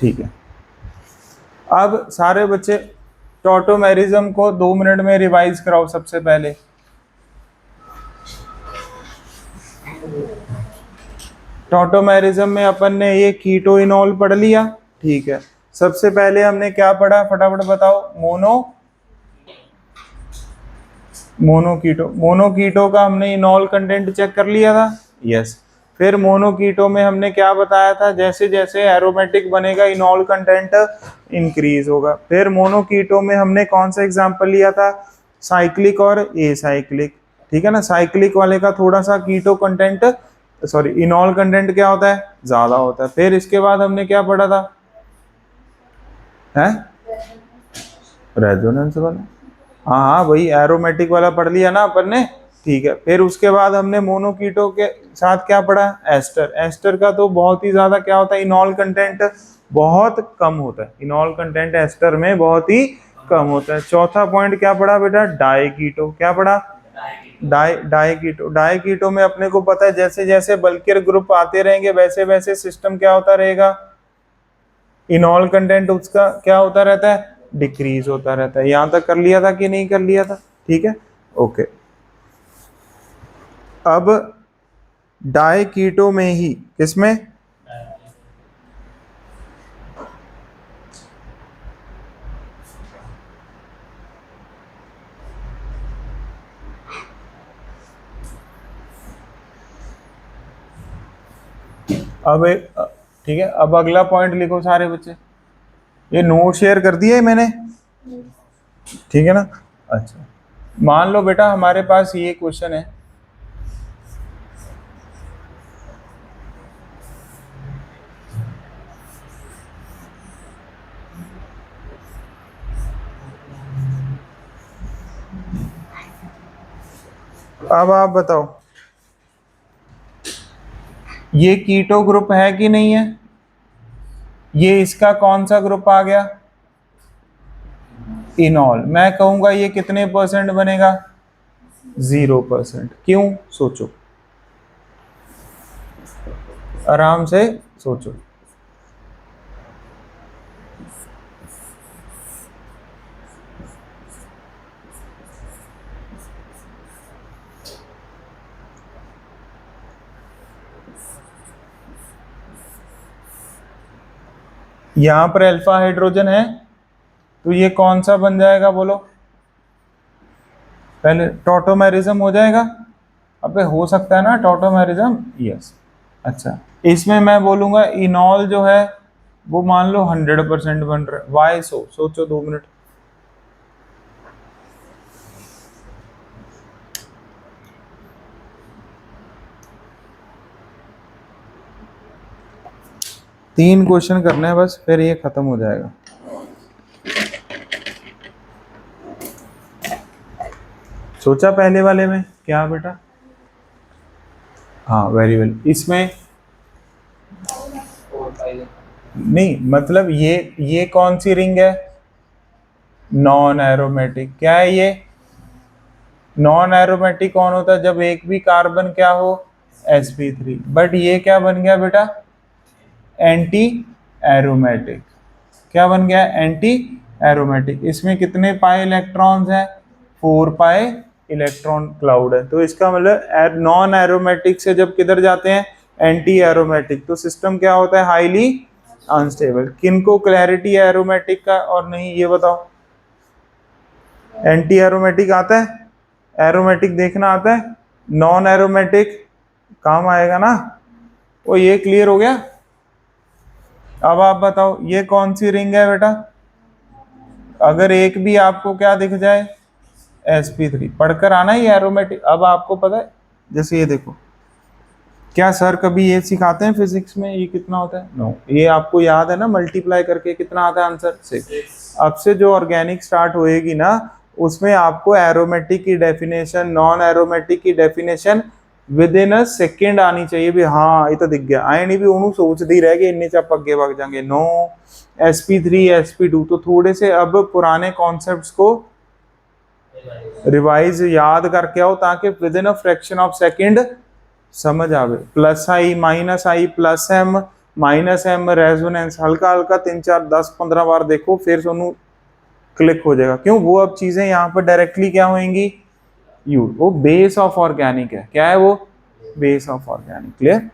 ठीक है, अब सारे बच्चे टॉटोमेरिज्म को 2 मिनट में रिवाइज कराओ। सबसे पहले टॉटोमेरिज्म में अपन ने ये कीटोइनॉल पढ़ लिया, ठीक है। सबसे पहले हमने क्या पढ़ा, फटाफट बताओ। मोनोकीटो का हमने इनॉल कंटेंट चेक कर लिया था, यस। फिर मोनोकीटो में हमने क्या बताया था, जैसे जैसे एरोमेटिक बनेगा इनॉल कंटेंट इंक्रीज होगा। फिर मोनोकीटो में हमने कौन सा एग्जांपल लिया था, साइक्लिक और एसाइक्लिक, ठीक है ना। साइक्लिक वाले का थोड़ा सा कीटो कंटेंट, सॉरी इनॉल कंटेंट क्या होता है, ज्यादा होता है। फिर इसके बाद हमने क्या पढ़ा था, है रेजोनेंस वाला, हाँ हाँ वही एरोमेटिक वाला पढ़ लिया ना अपन ने, ठीक है। फिर उसके बाद हमने मोनोकीटो के साथ क्या पढ़ा, एस्टर। एस्टर का तो बहुत ही ज्यादा क्या होता है, इनॉल कंटेंट बहुत कम होता है, इनॉल कंटेंट एस्टर में बहुत ही कम होता है। चौथा पॉइंट क्या पढ़ा बेटा, डाईकीटो। क्या पढ़ा, डाईकीटो। डाईकीटो में अपने को पता है जैसे जैसे बल्कियर ग्रुप आते रहेंगे वैसे वैसे सिस्टम क्या होता रहेगा, इनॉल कंटेंट उसका क्या होता रहता है, डिक्रीज होता रहता है। यहां तक कर लिया था कि नहीं कर लिया था, ठीक है, ओके। अब डाईकीटो में ही, किसमें, अब ठीक है, अब अगला पॉइंट लिखो सारे बच्चे। ये नोट शेयर कर दिया है मैंने, ठीक है ना। अच्छा, मान लो बेटा हमारे पास ये क्वेश्चन है, अब आप बताओ ये कीटो ग्रुप है कि नहीं है, ये इसका कौन सा ग्रुप आ गया, इनॉल। मैं कहूंगा ये कितने परसेंट बनेगा, 0%। क्यों, सोचो, आराम से सोचो। यहां पर अल्फा हाइड्रोजन है तो ये कौन सा बन जाएगा बोलो, पहले टॉटोमेरिज्म हो जाएगा। अबे हो सकता है ना टॉटोमेरिज्म, यस। अच्छा, इसमें मैं बोलूंगा इनॉल जो है वो मान लो 100% बन रहा है। वाई सोचो 2 मिनट। तीन क्वेश्चन करने हैं बस, फिर ये खत्म हो जाएगा। सोचा पहले वाले में क्या बेटा, हाँ वेरी वेल। इसमें नहीं, मतलब ये कौन सी रिंग है, नॉन एरोमेटिक। क्या है ये, नॉन एरोमेटिक कौन होता है, जब एक भी कार्बन क्या हो, sp3। बट ये क्या बन गया बेटा, एंटी एरोमेटिक। क्या बन गया, एंटी एरोमेटिक। इसमें कितने पाई इलेक्ट्रॉन्स हैं, 4 पाई इलेक्ट्रॉन क्लाउड है। तो इसका मतलब नॉन एरोमेटिक से जब किधर जाते हैं, एंटी एरोमेटिक, तो सिस्टम क्या होता है, हाईली अनस्टेबल। किनको क्लैरिटी है एरोमेटिक का और नहीं, ये बताओ। एंटी एरोमेटिक आता है, एरोमेटिक देखना आता है, नॉन एरोमेटिक काम आएगा ना। वो ये क्लियर हो गया। अब आप बताओ ये कौन सी रिंग है बेटा, अगर एक भी आपको क्या दिख जाए, sp3, पढ़कर आना ही एरोमेटिक। अब आपको पता है, जैसे ये देखो, क्या सर कभी ये सिखाते हैं फिजिक्स में ये कितना होता है, नो। ये आपको याद है ना, मल्टीप्लाई करके कितना आता है आंसर, 6। अब से जो ऑर्गेनिक स्टार्ट होएगी ना, उसमें आपको एरोमेटिक की डेफिनेशन, नॉन एरोमेटिक की definition with in a second आनी चाहिए भी। हाँ ये तो दिख गया, आए नहीं भी उन्होंने सोचती रह गए इन्ने चाप अगे भाग जाएंगे। नो, sp3 sp2, तो थोड़े से अब पुराने कॉन्सेप्ट्स को रिवाइज याद करके आओ ताकि with in a fraction of second समझ आवे। प्लस आई माइनस आई प्लस एम -m रेजोनेंस, हल्का हल्का 3 4 10 15 बार देखो, फिर सोनू क्लिक हो जाएगा। क्यों? वो अब चीजें यहाँ पर डायरेक्टली क्या होंगी, वो बेस ऑफ ऑर्गेनिक है। क्या है वो? Base of organic. क्लियर?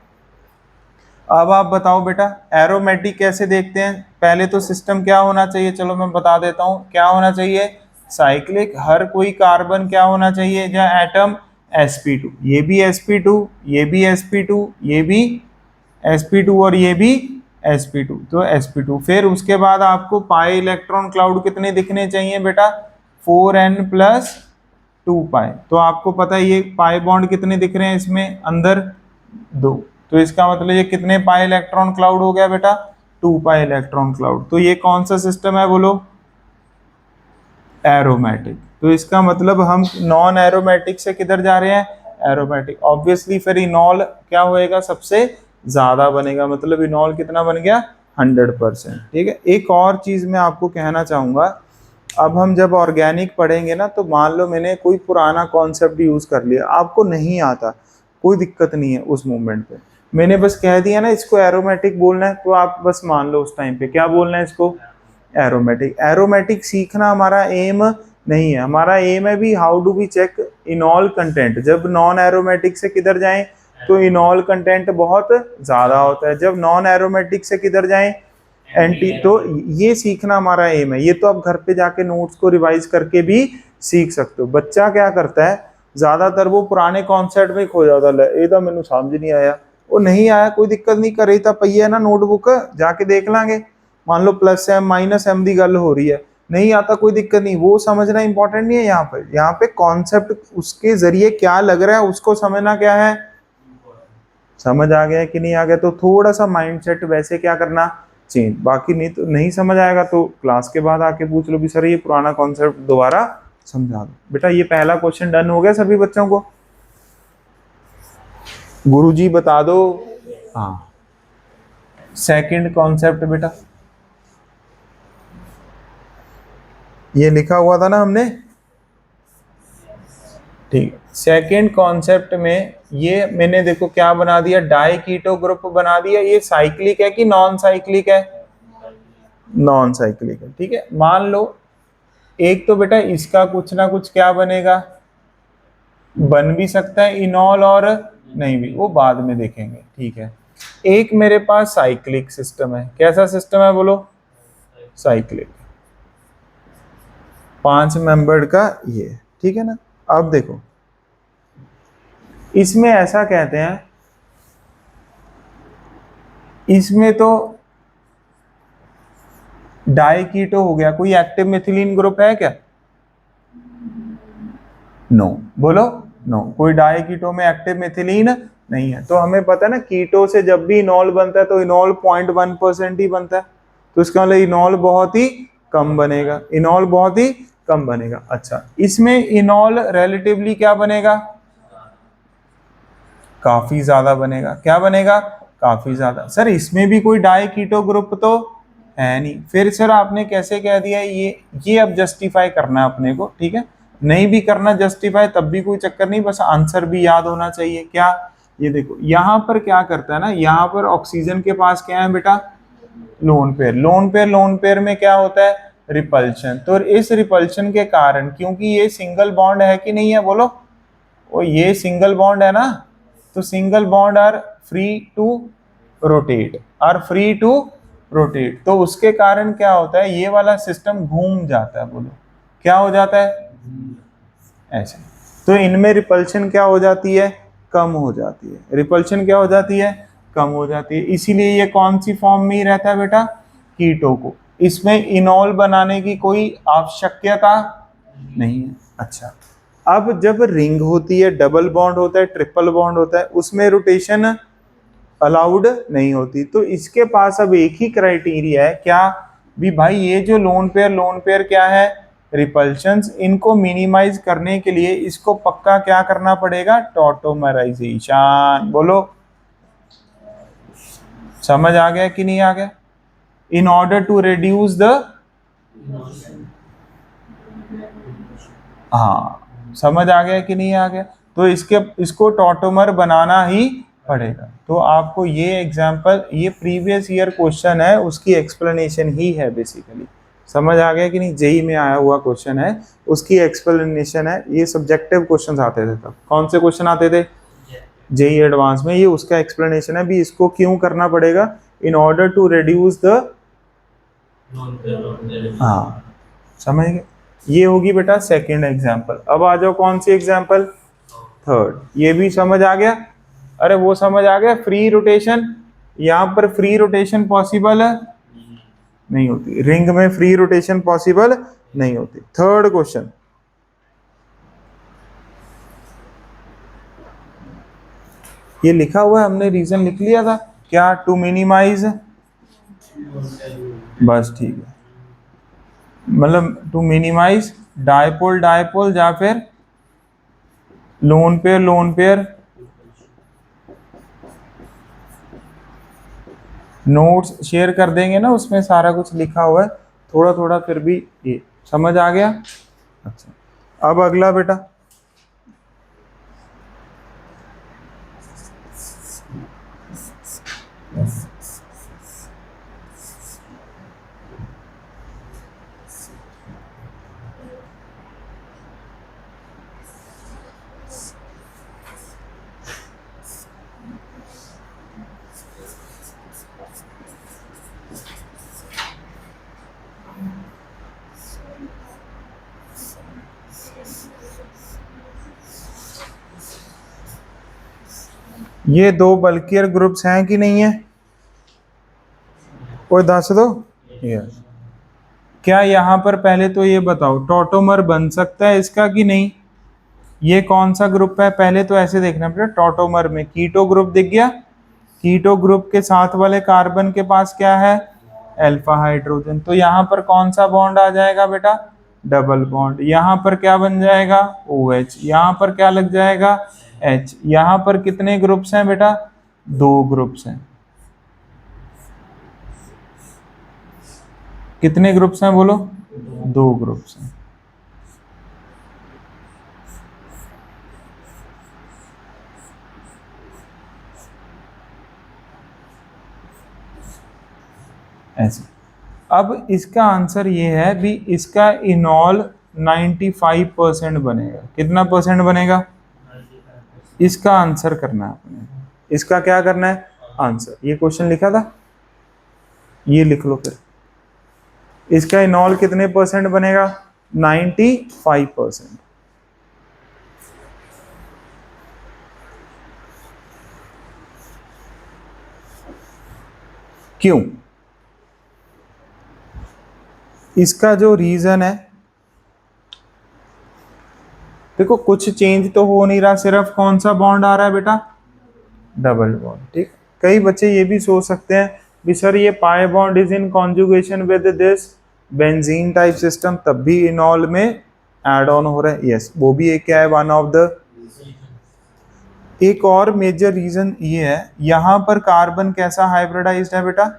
अब आप बताओ बेटा, एरोमेटिक कैसे देखते हैं? पहले तो सिस्टम क्या होना चाहिए, चलो मैं बता देता हूं क्या होना चाहिए। साइक्लिक, हर कोई कार्बन क्या होना चाहिए, जहाँ एटम sp2, ये भी sp2, ये भी sp2, ये भी sp2 और ये भी sp2, तो sp2। फिर उसके बाद आपको पाई इलेक्ट्रॉन क्लाउड कितने दिखने चाहिए बेटा? 4n प्लस 2 पाई। तो आपको पता है ये पाई बॉन्ड कितने दिख रहे हैं इसमें अंदर? 2। तो इसका मतलब ये कितने पाई इलेक्ट्रॉन क्लाउड हो गया बेटा? 2 पाई इलेक्ट्रॉन क्लाउड। तो ये कौन सा सिस्टम है बोलो? एरोमेटिक। तो इसका मतलब हम नॉन एरोमेटिक से किधर जा रहे हैं? एरोमेटिक। ऑब्वियसली फिर इनॉल क्या होएगा? सबसे ज्यादा बनेगा, मतलब इनॉल कितना बन गया? 100%। ठीक है। एक और चीज मैं आपको कहना चाहूंगा, अब हम जब ऑर्गेनिक पढ़ेंगे ना, तो मान लो मैंने कोई पुराना कॉन्सेप्ट यूज कर लिया, आपको नहीं आता, कोई दिक्कत नहीं है उस मोमेंट पे, मैंने बस कह दिया ना इसको एरोमेटिक बोलना है, तो आप बस मान लो उस टाइम पे क्या बोलना है इसको? एरोमेटिक। एरोमेटिक सीखना हमारा एम नहीं है, हमारा एम है भी how do we check enol content. जब नॉन एरोमेटिक से किधर जाएं तो इनॉल कंटेंट बहुत ज्यादा होता है, जब नॉन एरोमेटिक से किधर जाएं एंटी। तो ये सीखना हमारा एम है। ये तो आप घर पे जाके नोट्स को रिवाइज करके भी सीख सकते हो। बच्चा क्या करता है, ज्यादातर वो पुराने कॉन्सेप्ट में खो जाता है, ये तो मैंने समझ नहीं आया, वो नहीं आया कोई दिक्कत नहीं, करे तो पई है ना नोटबुक जाके देख लांगे। मान लो +m -m की गल हो रही है, नहीं आता कोई दिक्कत नहीं, वो समझना इंपॉर्टेंट नहीं है। यहाँ पे कॉन्सेप्ट उसके जरिए क्या लग रहा है उसको समझना क्या है। समझ आ गया कि नहीं आ गया? तो थोड़ा सा माइंडसेट वैसे क्या करना, चेंज। बाकी नहीं तो नहीं समझ आएगा तो क्लास के बाद आके पूछ लो भी सर ये पुराना कॉन्सेप्ट दोबारा समझा दो। बेटा ये पहला क्वेश्चन डन हो गया सभी बच्चों को? गुरुजी बता दो। हाँ, सेकंड कॉन्सेप्ट बेटा ये लिखा हुआ था ना हमने, ठीक। सेकंड कॉन्सेप्ट में ये मैंने देखो क्या बना दिया, डाई कीटो ग्रुप बना दिया। ये साइक्लिक है कि नॉन साइक्लिक है? नॉन साइक्लिक है। ठीक है। मान लो एक तो बेटा इसका कुछ ना कुछ क्या बनेगा, बन भी सकता है इनॉल और नहीं भी, वो बाद में देखेंगे। ठीक है। एक मेरे पास साइक्लिक सिस्टम है। कैसा सिस्टम है बोलो? साइक्लिक, 5 मेंबर्ड का ये। ठीक है ना। अब देखो इसमें ऐसा कहते हैं, इसमें तो डाई कीटो हो गया, कोई एक्टिव मिथिलीन ग्रुप है क्या? नो। बोलो नो, कोई डाई कीटो में एक्टिव मिथिलीन नहीं है। तो हमें पता है ना कीटो से जब भी इनॉल बनता है तो इनॉल 0.1% ही बनता है, तो इसका मतलब इनॉल बहुत ही कम बनेगा, इनॉल बहुत ही कम बनेगा। अच्छा, इसमें इनॉल रिलेटिवली क्या बनेगा? काफी ज्यादा बनेगा। क्या बनेगा? काफी ज्यादा। सर इसमें भी कोई डाई कीटो ग्रुप तो है नहीं, फिर सर आपने कैसे कह दिया? ये अब जस्टिफाई करना है अपने को। ठीक है। नहीं भी करना जस्टिफाई तब भी कोई चक्कर नहीं, बस आंसर भी याद होना चाहिए। क्या? ये देखो यहाँ पर क्या करता है ना, यहाँ पर ऑक्सीजन के पास क्या है बेटा? Lone pair. लोन पेयर में क्या होता है? रिपल्शन। तो इस रिपल्शन के कारण, क्योंकि ये सिंगल बॉन्ड है कि नहीं है बोलो? और ये सिंगल बॉन्ड है ना, तो single bond are free to rotate, तो उसके कारण क्या होता है, ये वाला सिस्टम घूम जाता है। बोलो क्या हो जाता है? ऐसे। तो इनमें रिपल्शन क्या हो जाती है? कम हो जाती है। रिपल्शन क्या हो जाती है? कम हो जाती है। इसीलिए ये कौन सी फॉर्म में ही रहता है बेटा? कीटो को। इसमें इनॉल बनाने की कोई आवश्यकता नहीं है। अच्छा, अब जब रिंग होती है, डबल बॉन्ड होता है, ट्रिपल बॉन्ड होता है, उसमें रोटेशन अलाउड नहीं होती। तो इसके पास अब एक ही क्राइटेरिया है, क्या भी भाई? ये जो लोन पेयर क्या है? रिपल्शंस। इनको मिनिमाइज करने के लिए इसको पक्का क्या करना पड़ेगा? टॉटोमराइजेशन। बोलो समझ आ गया कि नहीं आ गया? In order to reduce the, हाँ समझ आ गया कि नहीं आ गया? तो इसको टॉटोमर बनाना ही पड़ेगा। तो आपको ये एग्जाम्पल, ये प्रीवियस ईयर क्वेश्चन है, उसकी एक्सप्लेनेशन ही है बेसिकली। समझ आ गया कि नहीं? जेई में आया हुआ क्वेश्चन है, उसकी एक्सप्लेनेशन है। ये सब्जेक्टिव क्वेश्चन आते थे तब। कौन से क्वेश्चन आते थे? जेई एडवांस में। ये उसका एक्सप्लेनेशन है भी, इसको क्यों करना पड़ेगा, in order to reduce the, हाँ समझ गए। ये होगी बेटा सेकंड एग्जाम्पल। अब आ जाओ कौन सी एग्जाम्पल? थर्ड। ये भी समझ आ गया? अरे वो समझ आ गया, फ्री रोटेशन। यहाँ पर फ्री रोटेशन पॉसिबल है नहीं होती, रिंग में फ्री रोटेशन पॉसिबल नहीं होती। थर्ड क्वेश्चन, ये लिखा हुआ है, हमने रीजन लिख लिया था क्या? टू मिनिमाइज, बस ठीक है, मतलब टू मिनिमाइज डायपोल डायपोल या फिर lone pair lone pair. Notes share कर देंगे ना, उसमें सारा कुछ लिखा हुआ है, थोड़ा थोड़ा फिर भी ये समझ आ गया। अच्छा, अब अगला बेटा, ये दो बल्कियर ग्रुप्स हैं कि नहीं है? कोई दस दो। यस। क्या यहाँ पर पहले तो ये बताओ, टॉटोमर बन सकता है इसका कि नहीं? ये कौन सा ग्रुप है? पहले तो ऐसे देखना पड़ेगा। टॉटोमर में कीटो ग्रुप दिख गया, कीटो ग्रुप के साथ वाले कार्बन के पास क्या है? Alpha hydrogen. तो यहाँ पर कौन सा बॉन्ड आ जाएगा बेटा? Double bond. यहाँ पर क्या बन जाएगा? OH। यहाँ पर क्या लग जाएगा? H। यहाँ पर कितने ग्रुप्स हैं बेटा? दो ग्रुप्स हैं। कितने ग्रुप्स हैं बोलो? दो ग्रुप्स हैं। ऐसे। अब इसका आंसर ये है भी, इसका इनॉल 95% बनेगा। कितना परसेंट बनेगा? इसका आंसर करना है अपने। इसका क्या करना है? आंसर। ये क्वेश्चन लिखा था, ये लिख लो फिर। इसका इनॉल कितने परसेंट बनेगा? 95%। क्यों? इसका जो रीजन है, देखो कुछ चेंज तो हो नहीं रहा, सिर्फ कौन सा बॉन्ड आ रहा है बेटा? Double bond. ठीक। कई बच्चे ये भी सोच सकते हैं भी सर ये pi bond is in conjugation with this benzene type system, तब भी इनॉल में ऐड ऑन हो रहा है। यस, वो भी एक क्या है, वन ऑफ द। एक और मेजर रीजन ये है, यहाँ पर कार्बन कैसा हाइब्रिडाइज्ड है बेटा?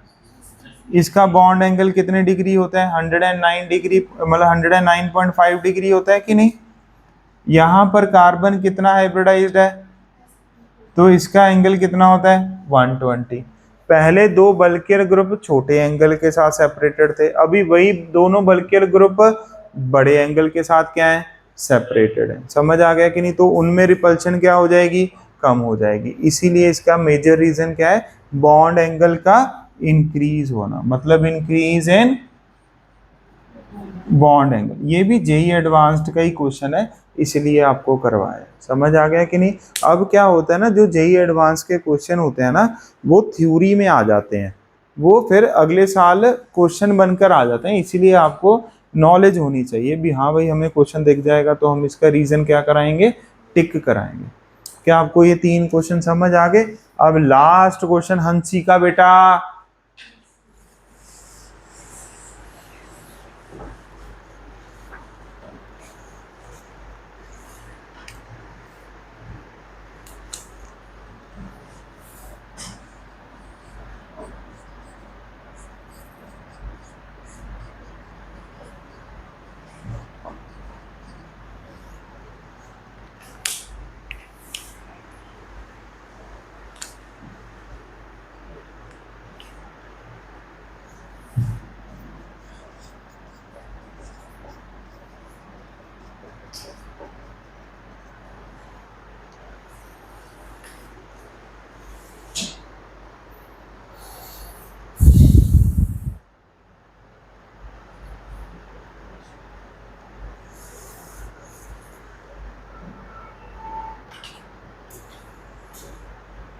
इसका बॉन्ड एंगल कितने डिग्री होता है? 109 डिग्री, मतलब 109.5 डिग्री होता है कि नहीं? यहाँ पर कार्बन कितना हाइब्रिडाइज्ड है, तो इसका एंगल कितना होता है? 120। पहले दो बल्कियर ग्रुप छोटे एंगल के साथ सेपरेटेड थे, अभी वही दोनों बल्कियर ग्रुप बड़े एंगल के साथ क्या है? सेपरेटेड है। समझ आ गया कि नहीं? तो उनमें रिपल्शन क्या हो जाएगी? कम हो जाएगी। इसीलिए इसका मेजर रीजन क्या है? बॉन्ड एंगल का इंक्रीज होना, मतलब इंक्रीज इन बॉन्ड एंगल। ये भी जेई एडवांस्ड का ही क्वेश्चन है, इसलिए आपको करवाया। समझ आ गया कि नहीं? अब क्या होता है ना, जो जेई एडवांस के क्वेश्चन होते हैं ना, वो थ्योरी में आ जाते हैं, वो फिर अगले साल क्वेश्चन बनकर आ जाते हैं। इसीलिए आपको नॉलेज होनी चाहिए भी, हाँ भाई हमें क्वेश्चन दिख जाएगा तो हम इसका रीजन क्या कराएंगे? टिक कराएंगे। क्या आपको ये तीन क्वेश्चन समझ आ गए? अब लास्ट क्वेश्चन हंसी का बेटा।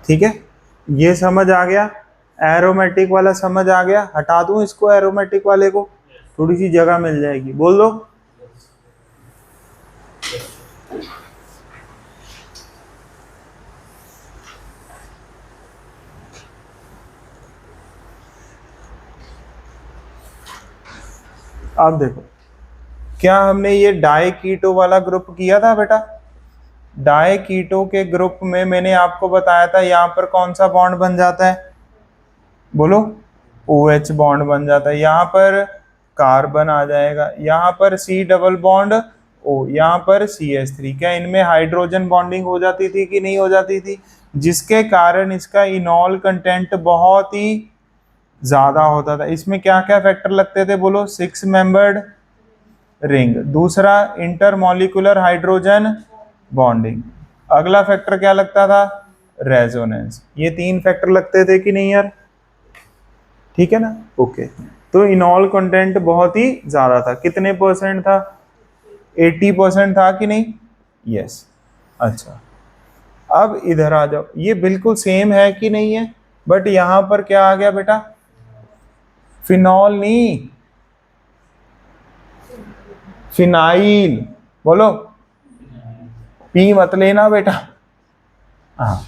ठीक है, ये समझ आ गया। एरोमेटिक वाला समझ आ गया। हटा दूं इसको, एरोमेटिक वाले को, थोड़ी सी जगह मिल जाएगी, बोल दो। अब देखो, क्या हमने ये डाई कीटो वाला ग्रुप किया था बेटा? डाई कीटो के ग्रुप में मैंने आपको बताया था यहां पर कौन सा बॉन्ड बन जाता है, बोलो। OH बॉन्ड बन जाता है। यहाँ पर कार्बन आ जाएगा, यहाँ पर C डबल बॉन्ड O, यहाँ पर CH3। क्या इनमें हाइड्रोजन बॉन्डिंग हो जाती थी कि नहीं हो जाती थी? जिसके कारण इसका इनॉल कंटेंट बहुत ही ज्यादा होता था। इसमें क्या क्या फैक्टर लगते थे, बोलो? 6 मेंबर्ड रिंग, दूसरा इंटरमॉलिक्यूलर हाइड्रोजन बॉन्डिंग, अगला फैक्टर क्या लगता था? रेजोनेंस। ये 3 फैक्टर लगते थे कि नहीं यार? ठीक है ना? ओके। तो इनॉल कंटेंट बहुत ही ज्यादा था। कितने परसेंट था? 80% था कि नहीं? यस। अच्छा, अब इधर आ जाओ। ये बिल्कुल सेम है कि नहीं है? बट यहां पर क्या आ गया बेटा? फिनॉल नहीं, फिनाइल। बोलो, पी मत लेना बेटा। हाँ,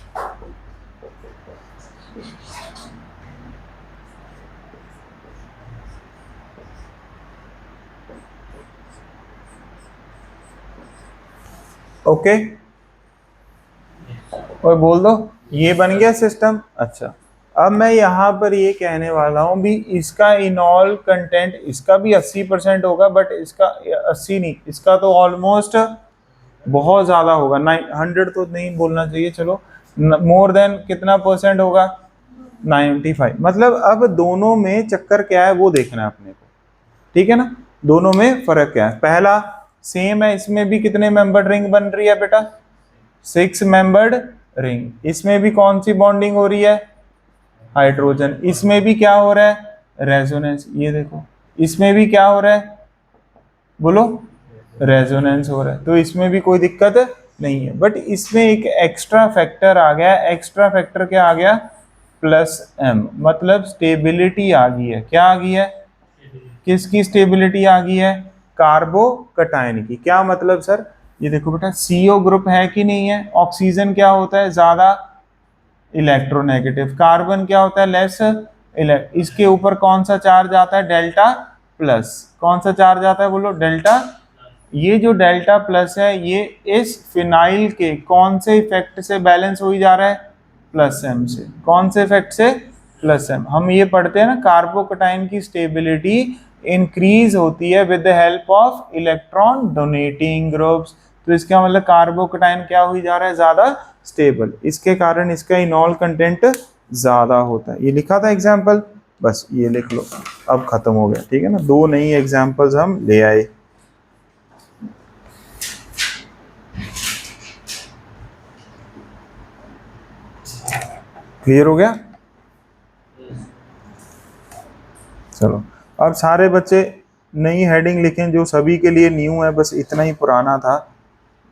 ओके। और बोल दो, ये बन गया सिस्टम। अच्छा, अब मैं यहाँ पर ये कहने वाला हूँ भी, इसका इनॉल कंटेंट, इसका भी 80% होगा, बट इसका 80 नहीं, इसका तो ऑलमोस्ट बहुत ज्यादा होगा। 100 तो नहीं बोलना चाहिए, चलो मोर देन कितना परसेंट होगा? 95। मतलब अब दोनों में चक्कर क्या है वो देखना है अपने को, ठीक है ना? दोनों में फर्क क्या है? पहला सेम है, इसमें भी कितने मेंबर्ड रिंग बन रही है बेटा? 6 मेंबर्ड रिंग। इसमें भी कौन सी बॉन्डिंग हो रही है? हाइड्रोजन। इसमें भी क्या हो रहा है? रेजोनेंस। ये देखो, इसमें भी क्या हो रहा है, बोलो? रेजोनेंस हो रहा है। तो इसमें भी कोई दिक्कत नहीं है। बट इसमें एक एक्स्ट्रा फैक्टर आ गया। एक्स्ट्रा फैक्टर क्या आ गया? +M, मतलब स्टेबिलिटी आ गई है। क्या आ गई है? किसकी स्टेबिलिटी आ गई है? कार्बोकटायन की। क्या मतलब सर? ये देखो बेटा, CO ग्रुप है कि नहीं है? ऑक्सीजन क्या होता है? ज्यादा इलेक्ट्रोनेगेटिव। कार्बन क्या होता है? लेस इसके ऊपर कौन सा चार्ज आता है? Delta plus. कौन सा चार्ज आता है, बोलो? डेल्टा। ये जो डेल्टा प्लस है, ये इस फिनाइल के कौन से इफेक्ट से बैलेंस हो ही जा रहा है? +M से। कौन से इफेक्ट से? +M। हम ये पढ़ते हैं ना, कार्बोकटाइन की स्टेबिलिटी इंक्रीज होती है with the help of electron donating groups. तो इसका मतलब कार्बोकटाइन क्या हुई जा रहा है? ज्यादा स्टेबल। इसके कारण इसका इनॉल कंटेंट ज्यादा होता है। ये लिखा था एग्जाम्पल, बस ये लिख लो। अब खत्म हो गया, ठीक है ना? 2 नई एग्जाम्पल्स हम ले आए। क्लियर हो गया? चलो, अब सारे बच्चे नई हेडिंग लिखें जो सभी के लिए न्यू है। बस इतना ही पुराना था,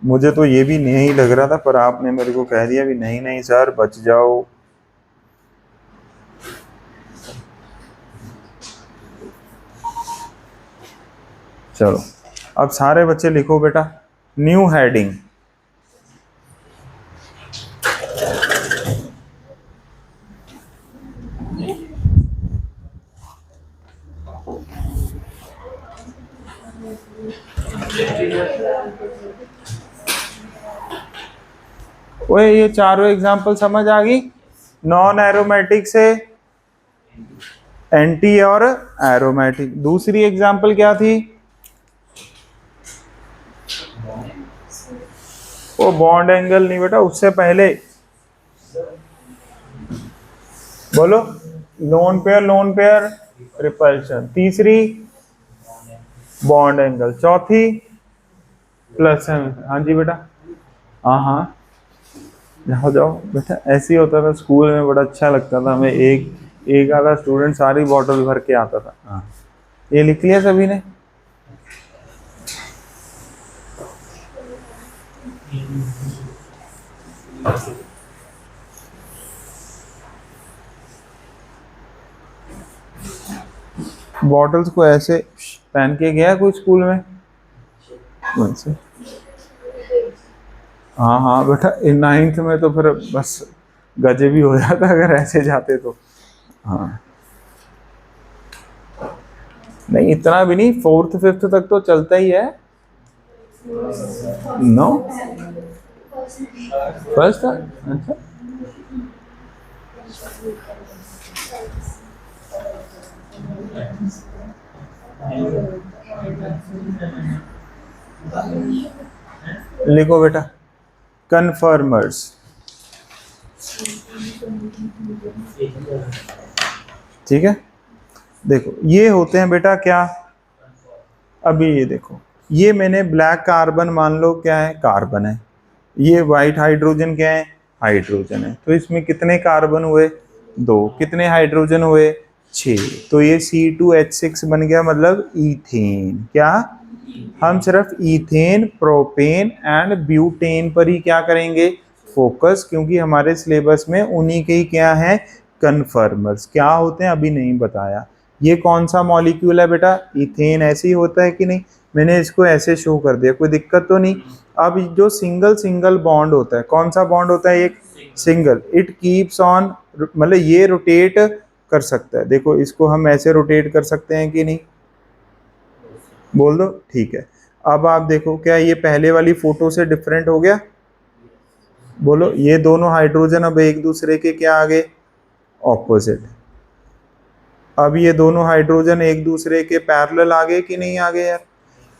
मुझे तो ये भी नहीं लग रहा था, पर आपने मेरे को कह दिया भी नहीं नहीं सर बच जाओ। चलो, अब सारे बच्चे लिखो बेटा न्यू हेडिंग। ओए, ये चारों एग्जाम्पल समझ आ गई? नॉन एरोमेटिक से एंटी और एरोमेटिक। दूसरी एग्जाम्पल क्या थी? वो बॉन्ड एंगल नहीं बेटा, उससे पहले बोलो। Lone pair repulsion. तीसरी बॉन्ड एंगल। चौथी +M। हाँ जी बेटा, हाँ हाँ, जाओ जाओ बेटा। ऐसे ही होता था स्कूल में, बड़ा अच्छा लगता था हमें। एक एक आधा स्टूडेंट सारी बॉटल भर के आता था। हाँ, ये लिख लिया सभी ने? बॉटल्स को ऐसे पहन के गया कोई स्कूल में वैसे? हाँ हाँ बेटा, नाइन्थ में तो फिर बस गजे भी हो जाता अगर ऐसे जाते तो। हाँ नहीं, इतना भी नहीं, फोर्थ फिफ्थ तक तो चलता ही है। नो, फर्स्ट था। अच्छा, लिखो बेटा, कन्फर्मर्स। ठीक है, देखो ये होते हैं बेटा क्या, अभी ये देखो, ये मैंने ब्लैक कार्बन मान लो क्या है, कार्बन है। ये वाइट हाइड्रोजन क्या है, हाइड्रोजन है। तो इसमें कितने कार्बन हुए, दो। कितने हाइड्रोजन हुए, 6। तो ये C2H6 बन गया, मतलब ईथेन। क्या, हम सिर्फ ईथेन, प्रोपेन एंड ब्यूटेन पर ही क्या करेंगे, फोकस, क्योंकि हमारे सिलेबस में उन्हीं के ही क्या है, कन्फर्मर्स। क्या होते हैं अभी नहीं बताया। ये कौन सा मॉलिक्यूल है बेटा, इथेन। ऐसे ही होता है कि नहीं, मैंने इसको ऐसे शो कर दिया, कोई दिक्कत तो नहीं। अब जो सिंगल सिंगल बॉन्ड होता है, कौन सा बॉन्ड होता है, एक सिंगल, इट कीप्स ऑन, मतलब ये रोटेट कर सकता है। देखो इसको हम ऐसे रोटेट कर सकते हैं कि नहीं, बोल दो, ठीक है। अब आप देखो, क्या ये पहले वाली फोटो से डिफरेंट हो गया, बोलो। ये दोनों हाइड्रोजन अब एक दूसरे के क्या आ गए, ऑपोजिट। अब ये दोनों हाइड्रोजन एक दूसरे के पैरेलल आ गए कि नहीं आ गए यार,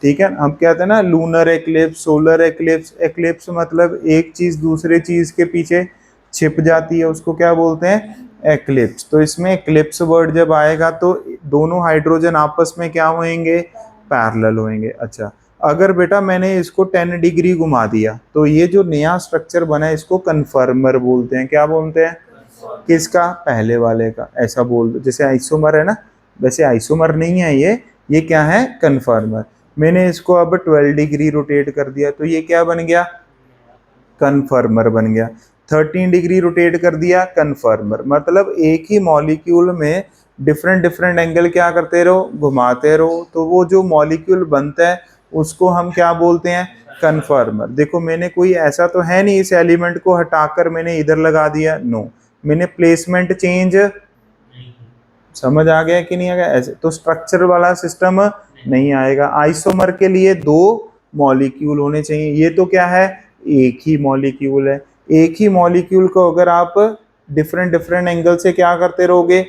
ठीक है। हम कहते हैं ना lunar eclipse, solar eclipse. Eclipse मतलब एक चीज दूसरे चीज के पीछे छिप जाती है, उसको क्या बोलते हैं, एक्लिप्स। तो इसमें एक्लिप्स वर्ड जब आएगा तो दोनों हाइड्रोजन आपस में क्या होंगे, पैरेलल होंगे। अच्छा, अगर बेटा मैंने इसको 10 डिग्री घुमा दिया तो ये जो नया स्ट्रक्चर बना है इसको कन्फर्मर बोलते हैं। क्या बोलते हैं, किसका, पहले वाले का। ऐसा बोल दो, जैसे आइसोमर है ना, वैसे आइसोमर नहीं है ये क्या है, कन्फर्मर। मैंने इसको अब 12 डिग्री रोटेट कर दिया तो ये क्या बन गया, कन्फर्मर बन गया। 13 डिग्री रोटेट कर दिया, कन्फर्मर। मतलब एक ही मॉलिक्यूल में डिफरेंट डिफरेंट एंगल क्या करते रहो, घुमाते रहो, तो वो जो मॉलिक्यूल बनता है उसको हम क्या बोलते हैं, कन्फर्मर। देखो मैंने कोई ऐसा तो है नहीं इस एलिमेंट को हटाकर मैंने इधर लगा दिया, नो, मैंने प्लेसमेंट चेंज, समझ आ गया कि नहीं आ गया, ऐसे तो स्ट्रक्चर वाला सिस्टम नहीं आएगा। आइसोमर के लिए दो मॉलिक्यूल होने चाहिए, ये तो क्या है, एक ही मॉलिक्यूल है। एक ही मॉलिक्यूल को अगर आप डिफरेंट डिफरेंट एंगल से क्या करते रहोगे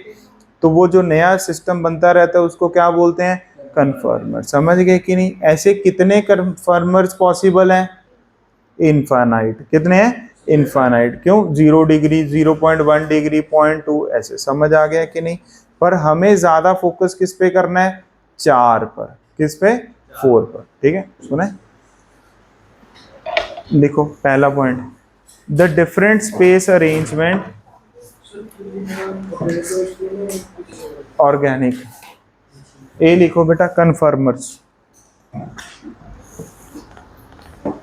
तो वो जो नया सिस्टम बनता रहता है उसको क्या बोलते हैं, कन्फर्मर। समझ गए कि नहीं। ऐसे कितने कन्फर्मर्स पॉसिबल हैं, इनफाइनाइट। कितने हैं, इनफाइनाइट। क्यों, 0 डिग्री, 0.1 डिग्री, 0.2, ऐसे। समझ आ गया कि नहीं। पर हमें ज्यादा फोकस किस पे करना है, 4 पर, किस पे, 4 पर। ठीक है, सुने, लिखो पहला point, the different space arrangement, organic. ए लिखो बेटा, conformers,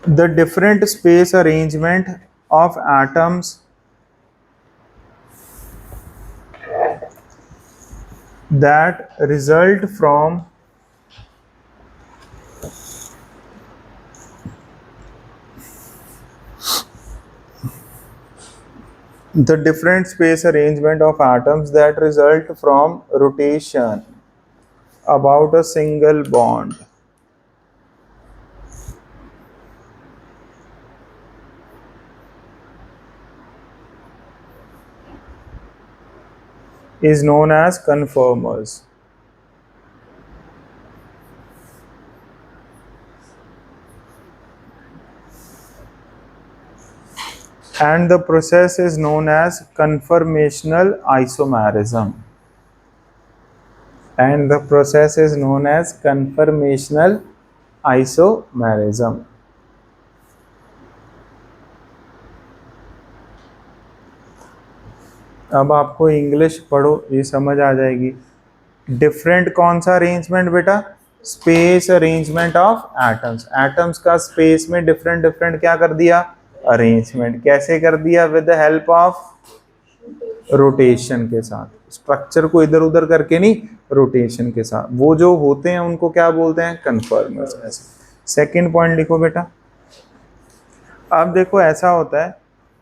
the different space arrangement of atoms that result from the different space arrangement of atoms that result from rotation about a single bond is known as conformers. And the process is known as conformational isomerism. And the process is known as conformational isomerism. अब आपको English पढ़ो, ये समझ आ जाएगी। Different कौन सा arrangement बेटा, space arrangement of atoms. Atoms का स्पेस में डिफरेंट डिफरेंट क्या कर दिया, अरेंजमेंट। कैसे कर दिया, with the help of rotation के साथ। स्ट्रक्चर को इधर उधर करके नहीं, रोटेशन के साथ। वो जो होते हैं उनको क्या बोलते हैं, कन्फर्मर्स। सेकंड पॉइंट लिखो बेटा। अब देखो ऐसा होता है,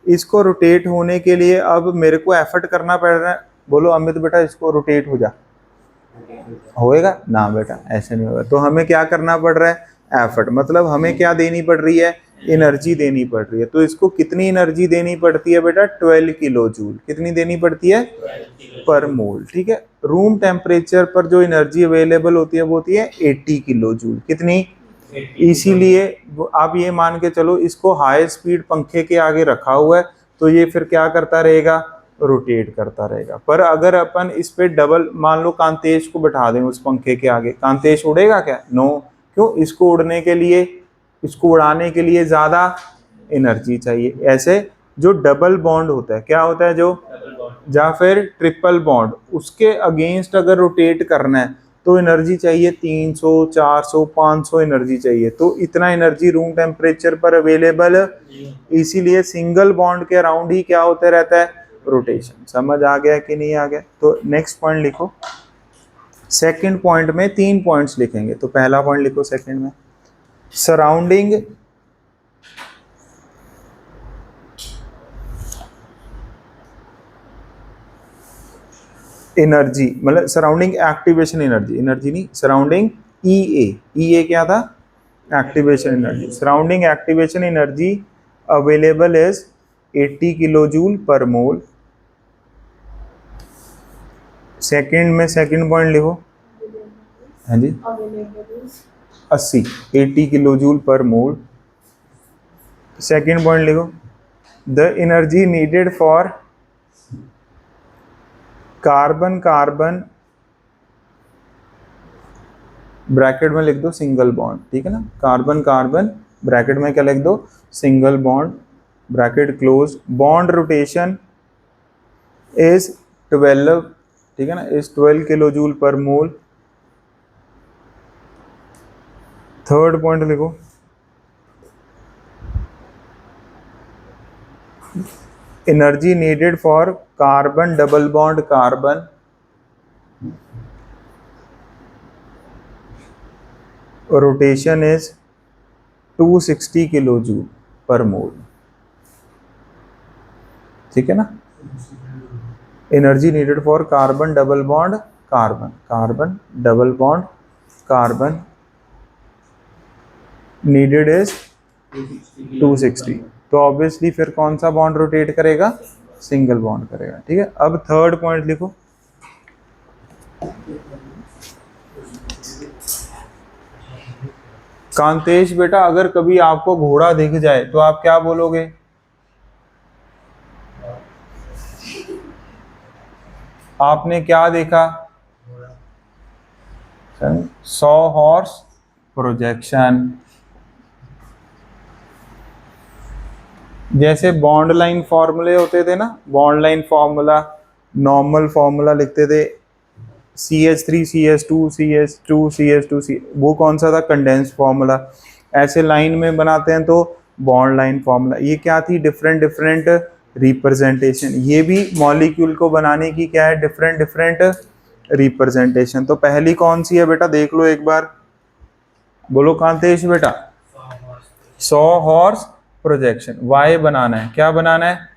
इसको रोटेट होने के लिए अब मेरे को एफर्ट करना पड़ रहा है। बोलो अमित बेटा इसको रोटेट हो जा, होएगा ना बेटा, ऐसे नहीं होगा। तो हमें क्या करना पड़ रहा है, एफर्ट, मतलब हमें क्या देनी पड़ रही है, एनर्जी देनी पड़ रही है। तो इसको कितनी एनर्जी देनी पड़ती है बेटा, 12 किलो जूल। कितनी देनी पड़ती है, पर मोल। ठीक है, रूम टेम्परेचर पर जो एनर्जी अवेलेबल होती है वो होती है 80 किलो जूल। कितनी, इसीलिए आप ये मान के चलो इसको हाई स्पीड पंखे के आगे रखा हुआ है तो ये फिर क्या करता रहेगा, रोटेट करता रहेगा। पर अगर अपन इस पे डबल, मान लो कांतेश को बैठा दें उस पंखे के आगे, कांतेश उड़ेगा क्या, नो। क्यों, इसको उड़ने के लिए, इसको उड़ाने के लिए ज्यादा एनर्जी चाहिए। ऐसे जो डबल बॉन्ड होता है, क्या होता है, जो या फिर ट्रिपल बॉन्ड, उसके अगेंस्ट अगर रोटेट करना है तो एनर्जी चाहिए 300, 400, 500 एनर्जी चाहिए। तो इतना एनर्जी रूम टेम्परेचर पर अवेलेबल, इसीलिए सिंगल बॉन्ड के अराउंड ही क्या होता रहता है, रोटेशन। समझ आ गया कि नहीं आ गया। तो नेक्स्ट पॉइंट लिखो। सेकंड पॉइंट में 3 पॉइंट्स लिखेंगे, तो पहला पॉइंट लिखो सेकंड में, सराउंडिंग एनर्जी, मतलब सराउंडिंग एक्टिवेशन एनर्जी, एनर्जी नहीं, सराउंडिंग ईए। ईए क्या था, activation energy. Surrounding activation energy available is 80 kilo joule per mole. Second में सेकंड पॉइंट लिखो, हाँ जी, 80 किलो जूल पर मोल। सेकंड पॉइंट लिखो, the energy needed for carbon carbon, bracket में लिख दो सिंगल बॉन्ड, ठीक है ना, कार्बन कार्बन ब्रैकेट में क्या लिख दो, single bond, bracket close, bond rotation is 12, ठीक है ना, is 12 kilo joule per mole. Third point लिखो, energy needed for carbon double bond carbon rotation is 260 kilo joule per mole. ठीक है ना, energy needed for carbon double bond carbon, carbon double bond carbon needed is 260। तो obviously फिर कौन सा bond rotate करेगा, single bond करेगा। ठीक है, अब थर्ड पॉइंट लिखो, कांतेश बेटा अगर कभी आपको घोड़ा दिख जाए तो आप क्या बोलोगे, आपने क्या देखा, 100 हॉर्स प्रोजेक्शन। जैसे बॉन्ड लाइन फॉर्मूले होते थे ना, bond line formula, normal formula लिखते थे, CH3 CH2 CH2 CH2 वो कौन सा था, कंडेंस फॉर्मूला। ऐसे लाइन में बनाते हैं तो बॉन्ड लाइन फॉर्मूला। ये क्या थी, डिफरेंट डिफरेंट रिप्रेजेंटेशन। ये भी मॉलिक्यूल को बनाने की क्या है, डिफरेंट डिफरेंट रिप्रेजेंटेशन। तो पहली कौन सी है बेटा, देख लो एक बार, बोलो कांतेश बेटा, 100 हॉर्स प्रोजेक्शन। वाई बनाना है, क्या बनाना है,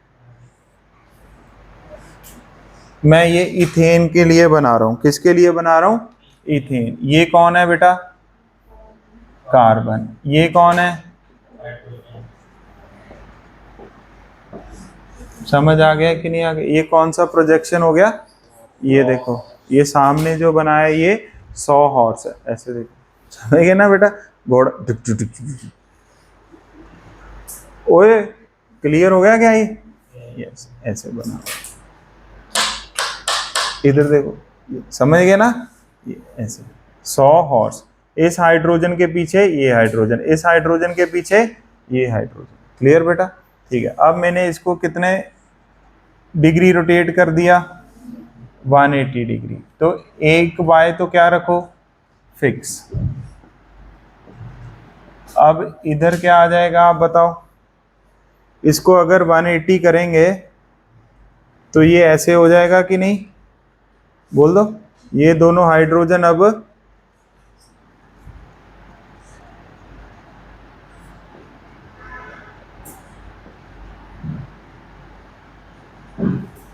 मैं ये इथेन के लिए बना रहा हूं। किसके लिए बना रहा हूं, इथेन। ये कौन है बेटा, कार्बन। ये कौन है, समझ आ गया कि नहीं आ गया। ये कौन सा प्रोजेक्शन हो गया, ये देखो, ये सामने जो बनाया ये 100 हॉर्स है, ऐसे देखो, समझ गए ना बेटा, घोड़ा ओए, क्लियर हो गया क्या ये, यस, ऐसे बना, इधर देखो, समझ गए ना, ये ऐसे 100 हॉर्स। इस हाइड्रोजन के पीछे ये हाइड्रोजन, इस हाइड्रोजन के पीछे ये हाइड्रोजन। क्लियर बेटा, ठीक है। अब मैंने इसको कितने डिग्री रोटेट कर दिया, 180 डिग्री। तो एक बाय तो क्या रखो, फिक्स। अब इधर क्या आ जाएगा, आप बताओ, इसको अगर 180 करेंगे तो ये ऐसे हो जाएगा कि नहीं, बोल दो, ये दोनों हाइड्रोजन अब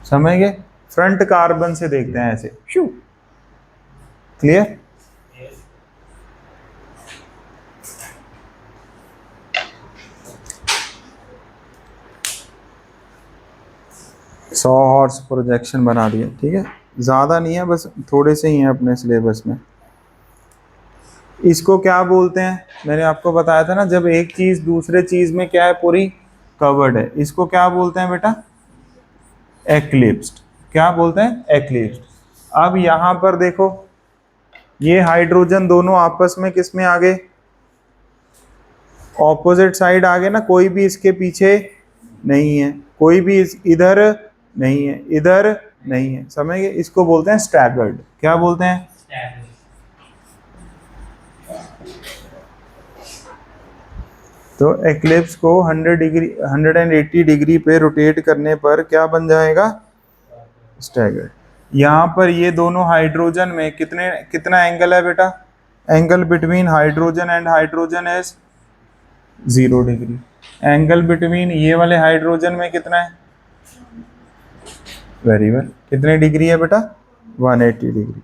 समझ गए। फ्रंट कार्बन से देखते हैं ऐसे, क्लियर। सौ हॉर्स प्रोजेक्शन बना दिए, ठीक है, ज़्यादा नहीं है, बस थोड़े से ही हैं अपने सिलेबस में। इसको क्या बोलते हैं, मैंने आपको बताया था ना, जब एक चीज़ दूसरे चीज़ में क्या है, पूरी कवर्ड है, इसको क्या बोलते हैं बेटा, एक्लिप्स्ड। क्या बोलते हैं, एक्लिप्स्ड। अब यहाँ पर देखो, ये हाइड्रोजन दोनों आपस में किस में आ गए, ऑपोजिट साइड आ गए ना, कोई भी इसके पीछे नहीं है, कोई भी इधर नहीं है, इधर नहीं है, समझ गए। इसको बोलते हैं स्टैगर्ड। क्या बोलते हैं, तो एक्लिप्स को 100 डिग्री 180 डिग्री पे रोटेट करने पर क्या बन जाएगा, स्टैगर्ड। यहाँ पर ये दोनों हाइड्रोजन में कितना एंगल है बेटा, angle between hydrogen and hydrogen is 0 degree. Angle between ये वाले हाइड्रोजन में कितना है, वेरी वेल, कितने डिग्री है बेटा, 180 डिग्री।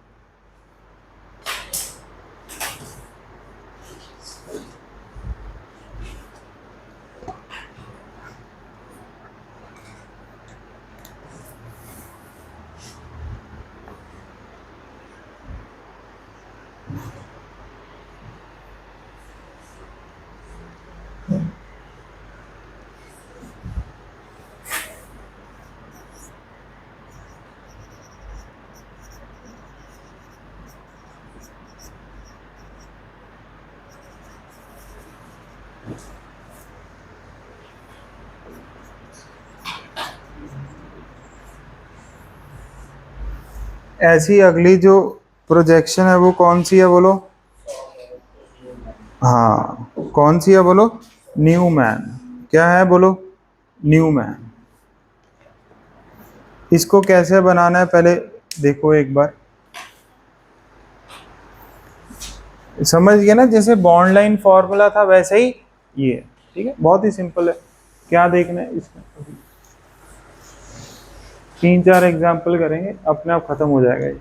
ऐसी अगली जो प्रोजेक्शन है वो कौन सी है बोलो, हाँ कौन सी है बोलो, न्यूमैन। क्या है बोलो, न्यूमैन। इसको कैसे बनाना है पहले देखो एक बार, समझ गए ना, जैसे बॉन्ड लाइन फॉर्मूला था वैसे ही ये है, ठीक है, बहुत ही सिंपल है। क्या देखना है इसमें, 3-4 एग्जाम्पल करेंगे, अपने आप खत्म हो जाएगा ये।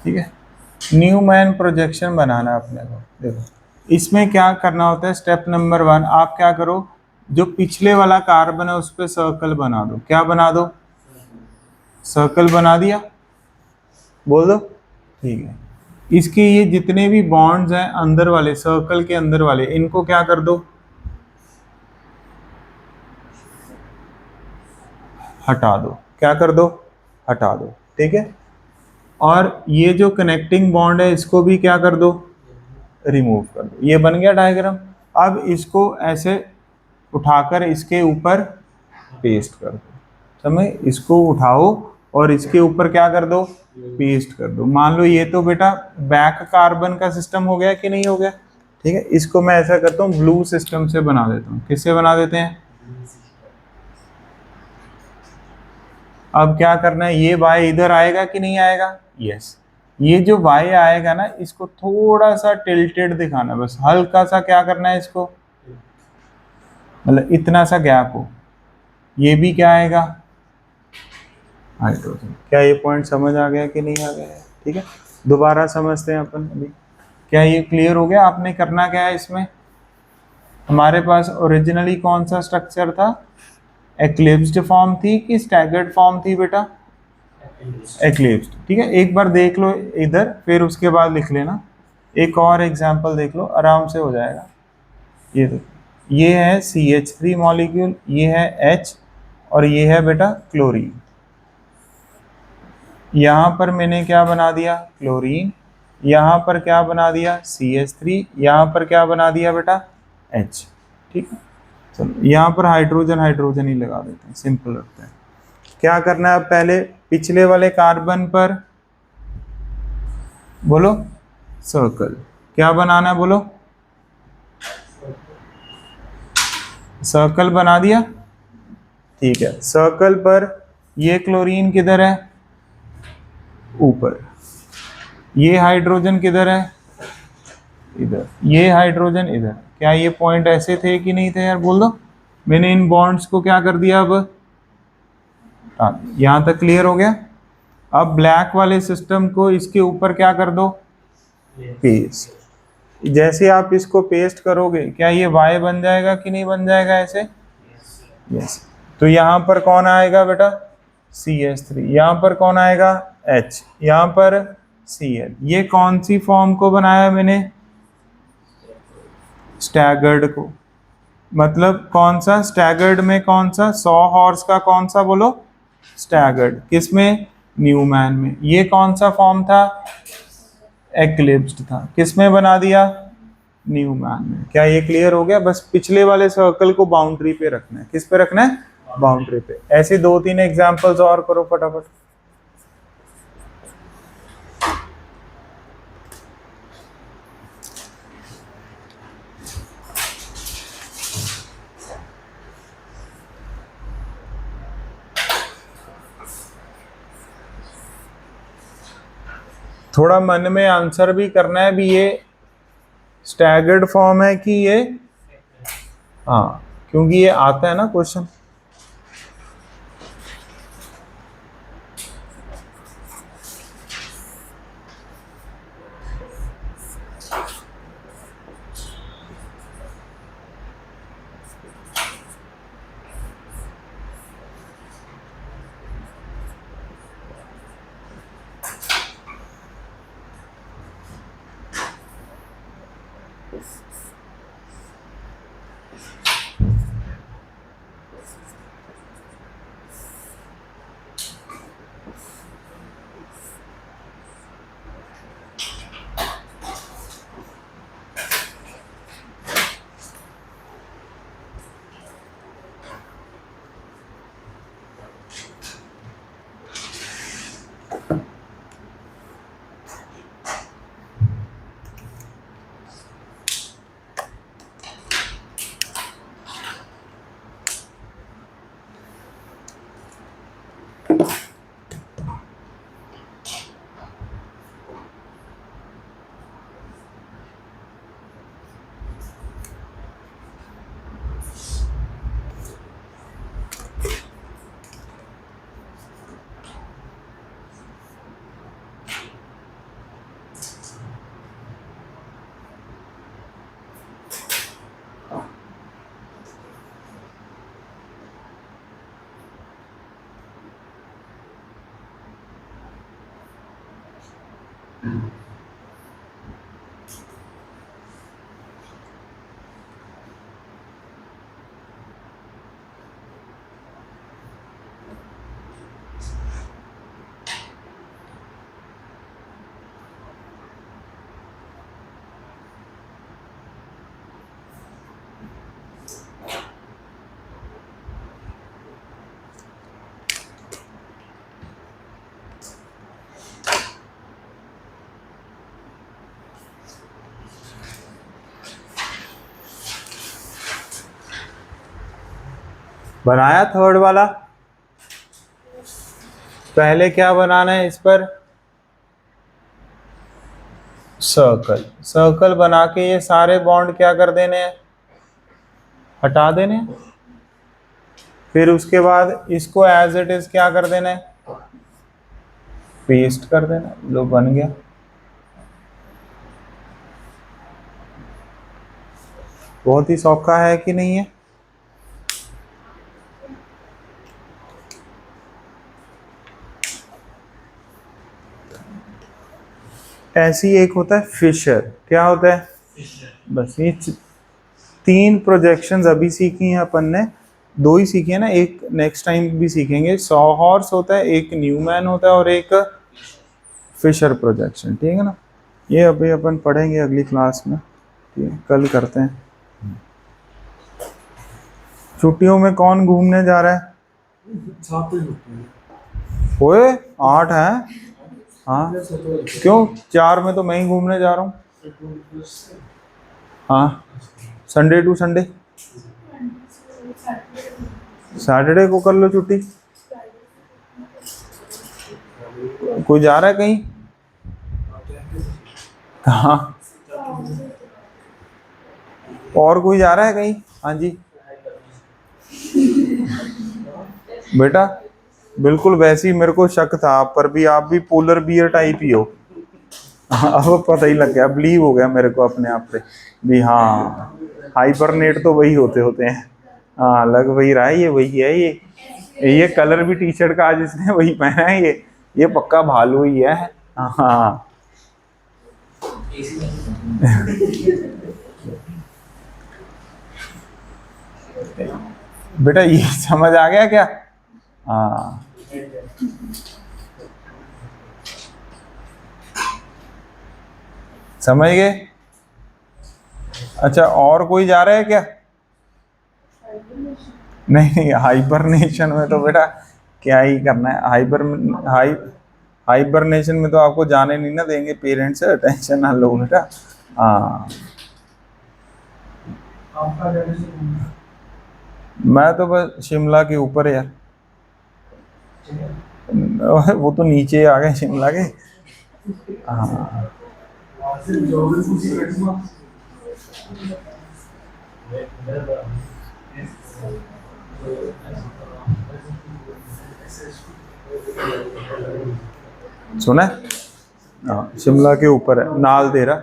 ठीक है, न्यूमैन प्रोजेक्शन बनाना है अपने को। देखो इसमें क्या करना होता है, स्टेप नंबर 1, आप क्या करो, जो पिछले वाला कार्बन है उस पर सर्कल बना दो। क्या बना दो, सर्कल बना दिया, बोल दो, ठीक है। इसके ये जितने भी बॉन्ड्स हैं अंदर वाले, सर्कल के अंदर वाले, इनको क्या कर दो, हटा दो। क्या कर दो, हटा दो, ठीक है। और ये जो कनेक्टिंग बॉन्ड है इसको भी क्या कर दो, रिमूव कर दो। ये बन गया डायग्राम। अब इसको ऐसे उठाकर इसके ऊपर पेस्ट कर दो, समझ, इसको उठाओ और इसके ऊपर क्या कर दो, पेस्ट कर दो। मान लो ये तो बेटा बैक कार्बन का सिस्टम हो गया कि नहीं हो गया, ठीक है। इसको मैं ऐसा करता हूँ, ब्लू सिस्टम से बना देता हूँ। किससे बना देते हैं, अब क्या करना है, ये y इधर आएगा कि नहीं आएगा, यस। ये जो y आएगा ना, इसको थोड़ा सा टिल्टेड दिखाना, बस हल्का सा क्या करना है इसको, मतलब इतना सा गैप हो। ये भी क्या आएगा, हाइड्रोजन। क्या ये पॉइंट समझ आ गया कि नहीं आ गया है, ठीक है। दोबारा समझते हैं अपन अभी। क्या ये क्लियर हो गया, आपने करना क्या है इसमें, हमारे पास ओरिजिनली कौन सा स्ट्रक्चर था, एक्लिप्स्ड फॉर्म थी कि स्टैगर्ड फॉर्म थी बेटा, एक्लिप्स्ड, ठीक है। एक बार देख लो इधर, फिर उसके बाद लिख लेना। एक और एग्जांपल देख लो, आराम से हो जाएगा। ये देखो, ये है CH3 मॉलिक्यूल, ये है H, और ये है बेटा क्लोरीन। यहाँ पर मैंने क्या बना दिया, क्लोरीन। यहाँ पर क्या बना दिया, CH3। यहाँ पर क्या बना दिया बेटा, H, ठीक है। चलो यहाँ पर हाइड्रोजन हाइड्रोजन ही लगा देते हैं, सिंपल रखते हैं। क्या करना है, अब पहले पिछले वाले कार्बन पर बोलो सर्कल। क्या बनाना है बोलो? सर्कल बना दिया, ठीक है। सर्कल पर ये क्लोरीन किधर है? ऊपर। ये हाइड्रोजन किधर है? इधर। ये हाइड्रोजन इधर। क्या ये पॉइंट ऐसे थे कि नहीं थे यार, बोल दो। मैंने इन बॉन्ड्स को क्या कर दिया अब? यहां तक क्लियर हो गया। अब ब्लैक वाले सिस्टम को इसके ऊपर क्या कर दो? पेस्ट। जैसे आप इसको पेस्ट करोगे क्या ये Y बन जाएगा कि नहीं बन जाएगा ऐसे? यस। तो यहां पर कौन आएगा बेटा? CH3। यहां पर कौन आएगा? H। यहां पर Cl। ये कौन सी फॉर्म को बनाया मैंने? स्टैगर्ड को। मतलब कौन सा स्टैगर्ड में? कौन सा 100 हॉर्स का? कौन सा बोलो? स्टैगर्ड। किसमें? न्यूमैन में। ये कौन सा फॉर्म था? एक्लिप्स्ड था। किसमें बना दिया? न्यूमैन में। क्या ये क्लियर हो गया? बस पिछले वाले सर्कल को बाउंड्री पे रखना है। किस पे रखना है? बाउंड्री पे। ऐसे 2-3 एग्जांपल्स और करो फटाफट। थोड़ा मन में आंसर भी करना है भी, ये स्टैगर्ड फॉर्म है कि ये, हाँ, क्योंकि ये आता है ना क्वेश्चन। बनाया थर्ड वाला। पहले क्या बनाना है इस पर? सर्कल। सर्कल बना के ये सारे बॉन्ड क्या कर देने हैं? हटा देने हैं। फिर उसके बाद इसको एज इट इज क्या कर देना है? पेस्ट कर देना। लो बन गया। बहुत ही सौखा है कि नहीं है? ऐसी एक होता है फिशर। क्या होता है? बस ये 3 प्रोजेक्शंस अभी सीखी हैं अपन ने। 2 ही सीखी है ना, एक नेक्स्ट टाइम भी सीखेंगे। 100 हॉर्स होता है, एक न्यूमैन होता है और एक फिशर प्रोजेक्शन। ठीक है ना? ये अभी अपन पढ़ेंगे अगली क्लास में। ठीक है, कल करते हैं। छुट्टियों में कौन घूमने जा रहा है? ओए 8 है। हाँ क्यों, 4 में तो मैं ही घूमने जा रहा हूँ। हाँ संडे टू संडे, सैटरडे को कर लो छुट्टी। कोई जा रहा है कहीं? हाँ और कोई जा रहा है कहीं? हाँ जी बेटा, बिल्कुल वैसे ही मेरे को शक था आप पर भी, आप भी पोलर बियर टाइप ही हो। हाँ, अब पता ही लग गया, बिलीव हो गया मेरे को अपने आप पे भी। हाँ हाइबरनेट तो वही होते होते हैं। हाँ लग वही रहा है, ये वही है। ये कलर भी टी शर्ट का आज इसने वही पहना है, ये पक्का भालू ही है। हाँ बेटा ये समझ आ गया क्या? हाँ समझ गए। अच्छा और कोई जा रहा है क्या? नहीं नहीं, हाइबरनेशन में तो बेटा क्या ही करना है। हाइबरनेशन में तो आपको जाने नहीं ना देंगे पेरेंट्स, टेंशन ना लो बेटा। हाँ मैं तो बस शिमला के ऊपर यार, वो तो नीचे आ गए शिमला के। हाँ सुना है? हाँ शिमला के ऊपर है, नाल देहरा।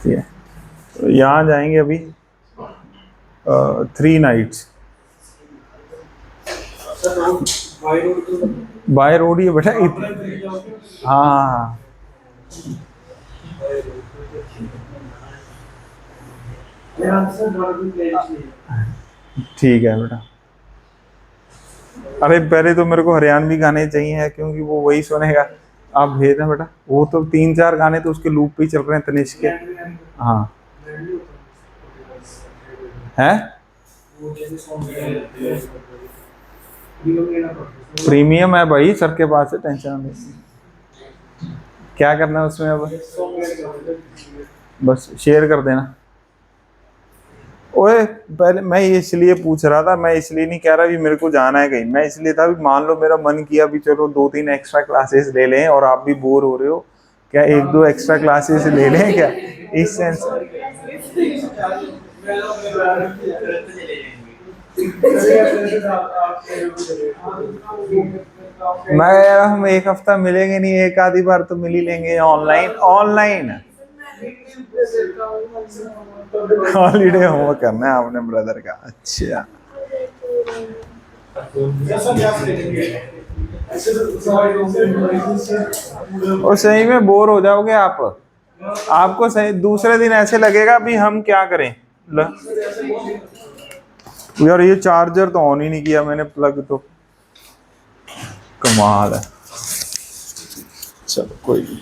ठीक है, तो यहाँ जाएंगे अभी 3 नाइट्स। बाय रोड ही है बेटा हाँ ठीक है बेटा। अरे पहले तो मेरे को हरियाणवी गाने चाहिए, क्योंकि वो वही सुनेगा। आप भेज दें बेटा, वो तो 3-4 गाने तो उसके लूप पे ही चल रहे हैं तनिष्क के। हाँ है, प्रीमियम है भाई, सर के पास है, टेंशन नहीं। क्या करना है उसमें अब, बस शेयर कर देना। ओए पहले मैं ये इसलिए पूछ रहा था, मैं इसलिए नहीं कह रहा भी मेरे को जाना है कहीं, मैं इसलिए था भी मान लो मेरा मन किया भी चलो 2-3 एक्स्ट्रा क्लासेस ले लें, और आप भी बोर हो रहे हो, क्या 1-2 एक्स्ट्रा क्लासेस ले लें क्या, इस सेंस। मैं यार हम एक हफ्ता मिलेंगे नहीं, एक आधी बार तो मिल ही लेंगे ऑनलाइन। ऑनलाइन हॉलीडे होमवर्क करना है आपने ब्रदर का? अच्छा और सही में बोर हो जाओगे आप, आपको सही दूसरे दिन ऐसे लगेगा भी हम क्या करें। यार ये चार्जर तो ऑन ही नहीं किया मैंने, प्लग तो कमाल है। चलो कोई नहीं।